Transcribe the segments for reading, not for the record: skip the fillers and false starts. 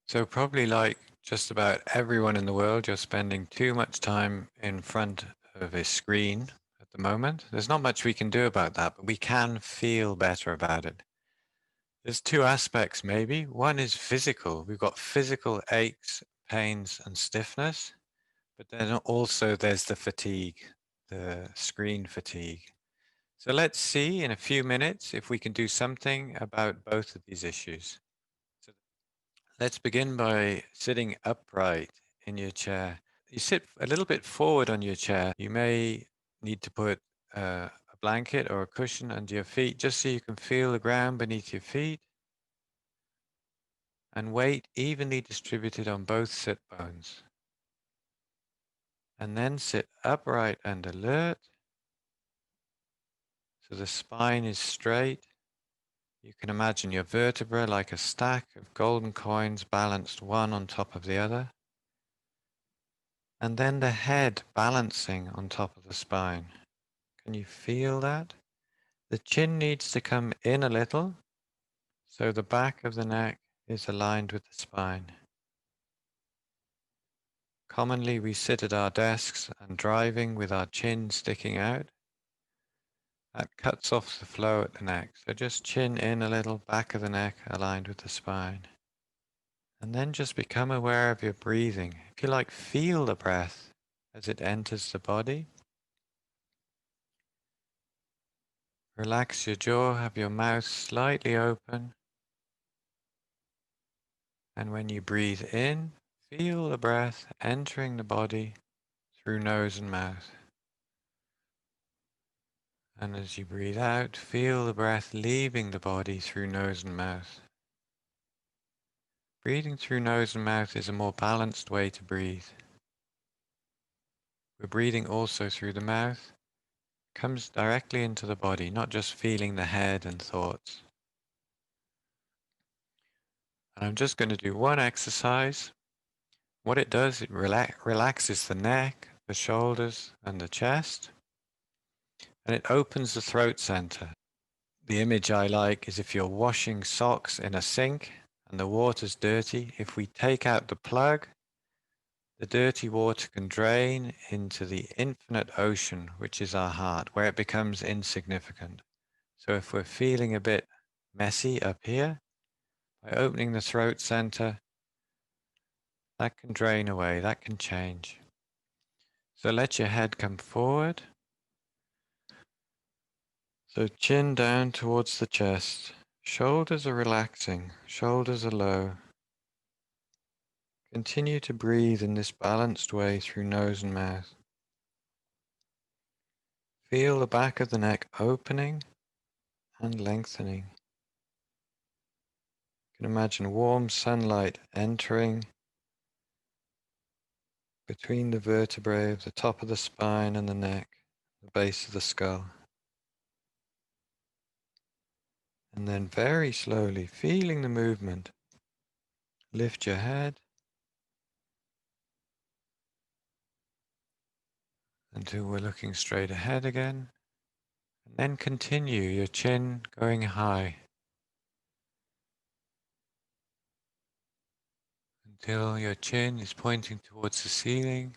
So probably like just about everyone in the world, you're spending too much time in front of a screen at the moment. There's not much we can do about that, but we can feel better about it. There's two aspects maybe. One is physical. We've got physical aches, pains, and stiffness, but then also there's the fatigue, the screen fatigue. So let's see in a few minutes if we can do something about both of these issues. So let's begin by sitting upright in your chair. You sit a little bit forward on your chair. You may need to put a blanket or a cushion under your feet just so you can feel the ground beneath your feet, and weight evenly distributed on both sit bones. And then sit upright and alert so the spine is straight. You can imagine your vertebrae like a stack of golden coins balanced one on top of the other. And then the head balancing on top of the spine. Can you feel that? The chin needs to come in a little so the back of the neck is aligned with the spine. Commonly we sit at our desks and driving with our chin sticking out. That cuts off the flow at the neck. So just chin in a little, back of the neck aligned with the spine. And then just become aware of your breathing. If you like, feel the breath as it enters the body. Relax your jaw, have your mouth slightly open. And when you breathe in, feel the breath entering the body through nose and mouth. And as you breathe out, feel the breath leaving the body through nose and mouth. Breathing through nose and mouth is a more balanced way to breathe. We're breathing also through the mouth. Comes directly into the body, not just feeling the head and thoughts. And I'm just going to do one exercise. What it does, it relaxes the neck, the shoulders, and the chest. And it opens the throat center. The image I like is if you're washing socks in a sink and the water's dirty. If we take out the plug, the dirty water can drain into the infinite ocean, which is our heart, where it becomes insignificant. So if we're feeling a bit messy up here, by opening the throat center, that can drain away, that can change. So let your head come forward. So chin down towards the chest. Shoulders are relaxing, shoulders are low. Continue to breathe in this balanced way through nose and mouth. Feel the back of the neck opening and lengthening. You can imagine warm sunlight entering between the vertebrae of the top of the spine and the neck, the base of the skull. And then very slowly, feeling the movement, lift your head until we're looking straight ahead again. And then continue your chin going high until your chin is pointing towards the ceiling.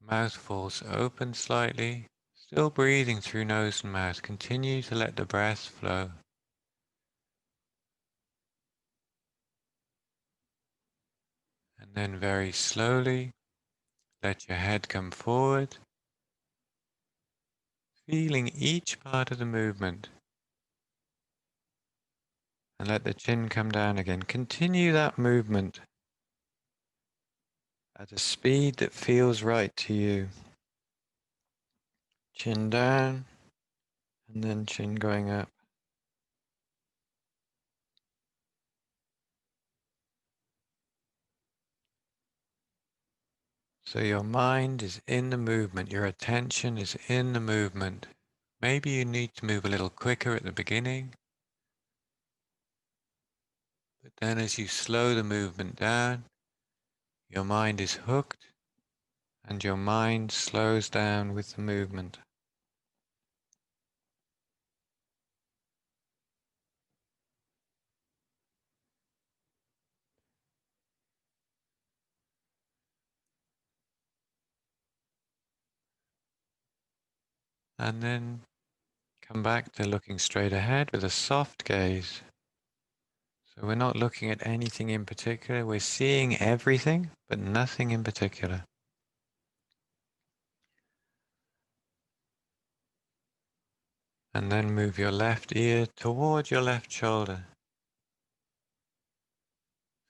Mouth falls open slightly. Still breathing through nose and mouth. Continue to let the breath flow. And then very slowly, let your head come forward. Feeling each part of the movement. And let the chin come down again. Continue that movement at a speed that feels right to you. Chin down, and then chin going up. So your mind is in the movement, your attention is in the movement. Maybe you need to move a little quicker at the beginning, but then as you slow the movement down, your mind is hooked and your mind slows down with the movement. And then come back to looking straight ahead with a soft gaze. So we're not looking at anything in particular. We're seeing everything, but nothing in particular. And then move your left ear toward your left shoulder.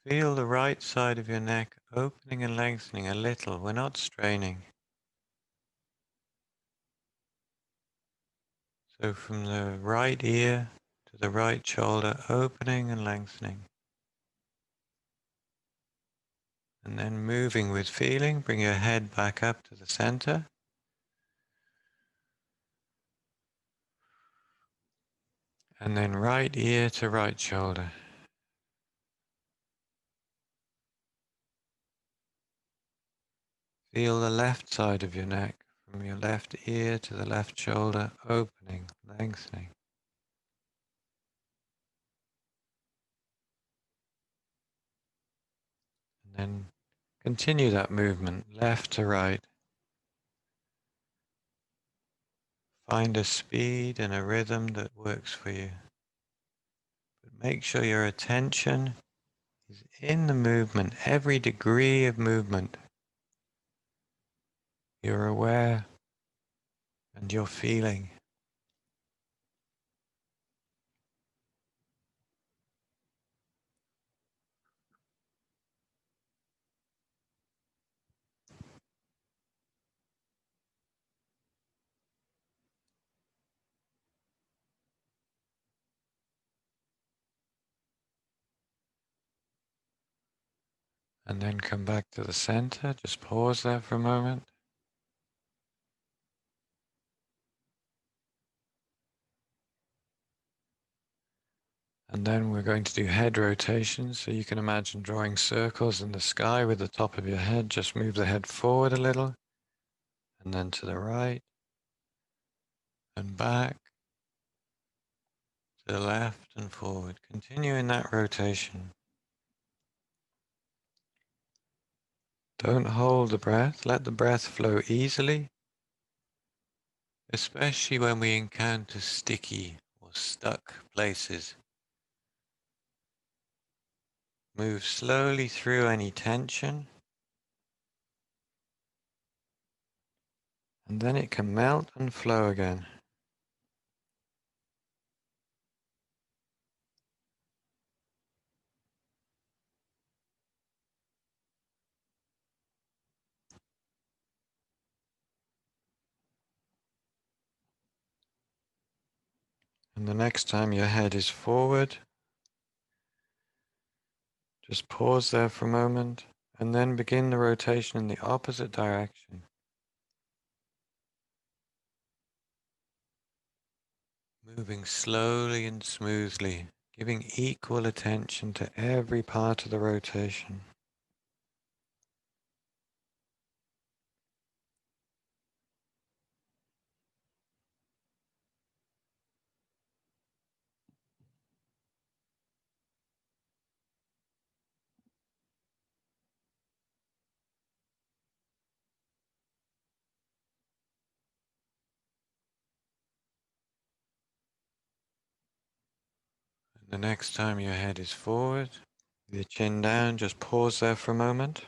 Feel the right side of your neck opening and lengthening a little. We're not straining. So from the right ear to the right shoulder, opening and lengthening. And then moving with feeling, bring your head back up to the center. And then right ear to right shoulder. Feel the left side of your neck, from your left ear to the left shoulder, opening, lengthening. And then continue that movement, left to right. Find a speed and a rhythm that works for you. But make sure your attention is in the movement, every degree of movement. You're aware and you're feeling. And then come back to the center. Just pause there for a moment. And then we're going to do head rotations. So you can imagine drawing circles in the sky with the top of your head. Just move the head forward a little. And then to the right. And back. To the left and forward. Continue in that rotation. Don't hold the breath. Let the breath flow easily. Especially when we encounter sticky or stuck places. Move slowly through any tension. And then it can melt and flow again. And the next time your head is forward, just pause there for a moment and then begin the rotation in the opposite direction. Moving slowly and smoothly, giving equal attention to every part of the rotation. And the next time your head is forward, with your chin down, just pause there for a moment.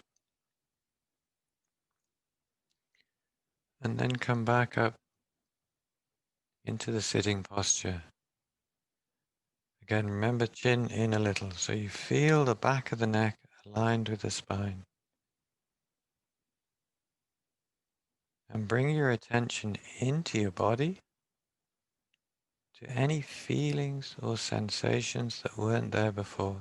And then come back up into the sitting posture. Again, remember chin in a little, so you feel the back of the neck aligned with the spine. And bring your attention into your body, to any feelings or sensations that weren't there before.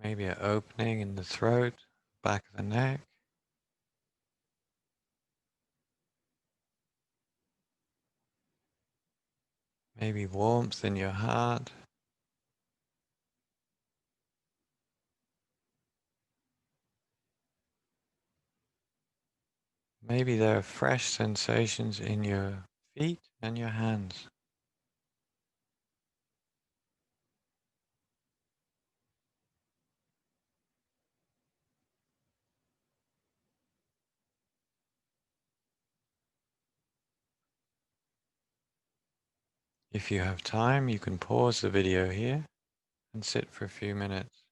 Maybe an opening in the throat, back of the neck. Maybe warmth in your heart. Maybe there are fresh sensations in your feet and your hands. If you have time, you can pause the video here and sit for a few minutes.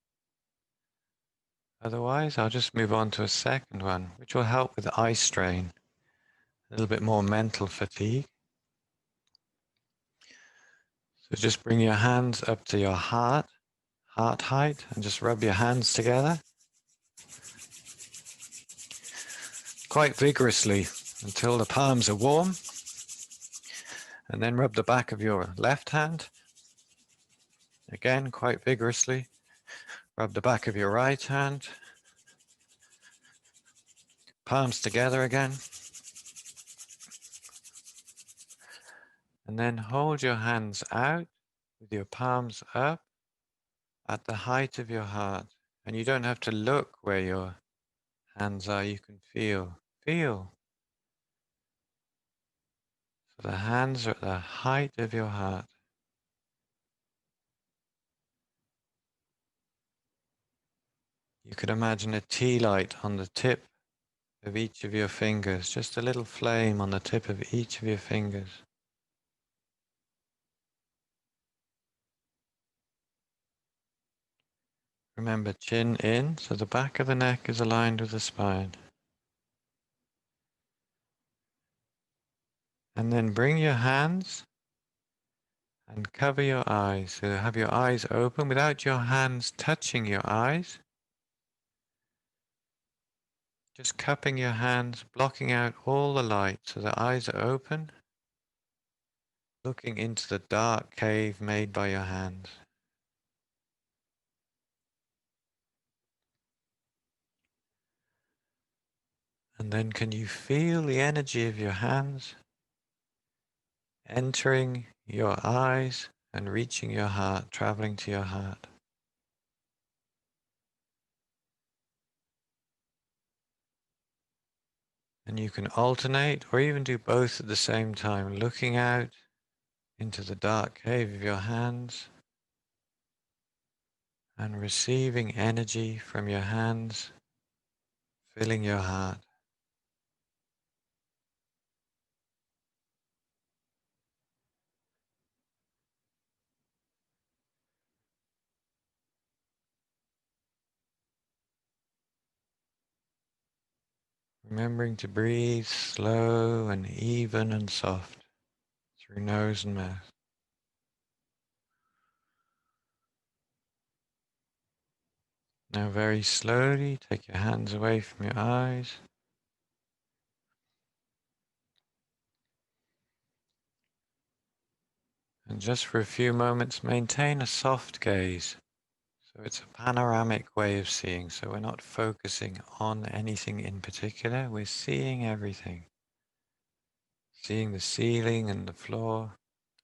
Otherwise, I'll just move on to a second one, which will help with eye strain, a little bit more mental fatigue. So just bring your hands up to your heart height, and just rub your hands together quite vigorously until the palms are warm. And then rub the back of your left hand, again quite vigorously. Rub the back of your right hand, palms together again. And then hold your hands out with your palms up at the height of your heart. And you don't have to look where your hands are, you can feel. Feel. So the hands are at the height of your heart. You could imagine a tea light on the tip of each of your fingers, just a little flame on the tip of each of your fingers. Remember, chin in, so the back of the neck is aligned with the spine. And then bring your hands and cover your eyes. So have your eyes open without your hands touching your eyes. Just cupping your hands, blocking out all the light so the eyes are open, looking into the dark cave made by your hands. And then can you feel the energy of your hands entering your eyes and reaching your heart, traveling to your heart? And you can alternate or even do both at the same time, looking out into the dark cave of your hands and receiving energy from your hands, filling your heart. Remembering to breathe slow and even and soft through nose and mouth. Now very slowly take your hands away from your eyes. And just for a few moments maintain a soft gaze. So it's a panoramic way of seeing. So we're not focusing on anything in particular. We're seeing everything. Seeing the ceiling and the floor,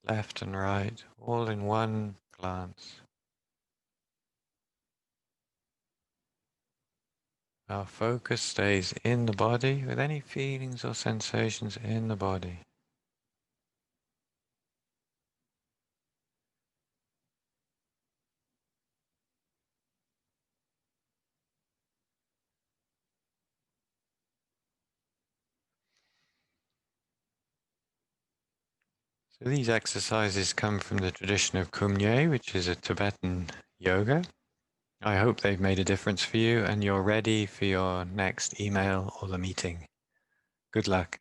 left and right, all in one glance. Our focus stays in the body with any feelings or sensations in the body. So these exercises come from the tradition of Kumye, which is a Tibetan yoga. I hope they've made a difference for you and you're ready for your next email or the meeting. Good luck.